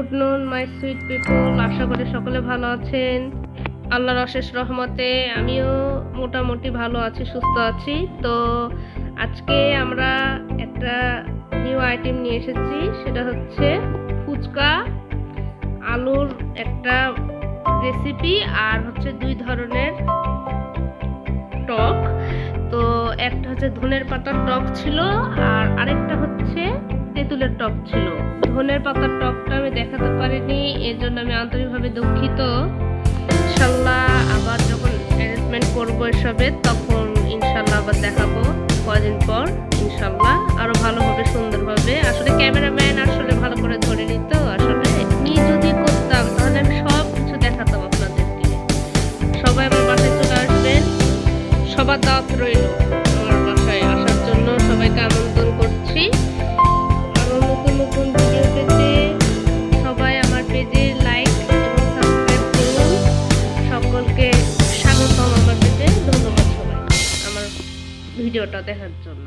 Afternoon my sweet people, আশা করি সকলে ভালো আছেন। আল্লাহর অশেষ রহমতে আমিও মোটামুটি ভালো আছি, সুস্থ আছি। তো আজকে আমরা একটা নিউ আইটেম নিয়ে এসেছি, সেটা হচ্ছে ফুচকা আলুর একটা রেসিপি, আর হচ্ছে 2 ধরনের টক। তো একটা হচ্ছে ধনের পাতার টক ছিল, আর আরেকটা হচ্ছে তেঁতুলের টক ছিল। ধনের পাতার টকটা আমি দেখাতে পারিনি, এর জন্য আমি আন্তরিকভাবে দুঃখিত। ইনশাল্লাহ আবার যখন অ্যারেঞ্জমেন্ট করবো এসবে, তখন ইনশাল্লাহ আবার দেখাবো কদিন পর। ইনশাল্লাহ আরো ভালোভাবে, সুন্দরভাবে। আসলে ক্যামেরাম্যান আসলে ভালো করে ধরে নিত। আসলে আমি যদি করতাম তাহলে আমি সব কিছু দেখাতাম আপনাদেরকে। সবাই আমার বাসায় চলে আসবেন, সবার দাওয়াত রইল আমার বাসায় আসার জন্য। সবাইকে আমন্ত্রণ করছি। আরো নতুন নতুন ভিডিও পেতে সবাই আমার পেজে লাইক এবং সাবস্ক্রাইব করুন। সকলকে স্বাগতম আমার পেজে। ধন্যবাদ সবাই আমার ভিডিওটা দেখার জন্য।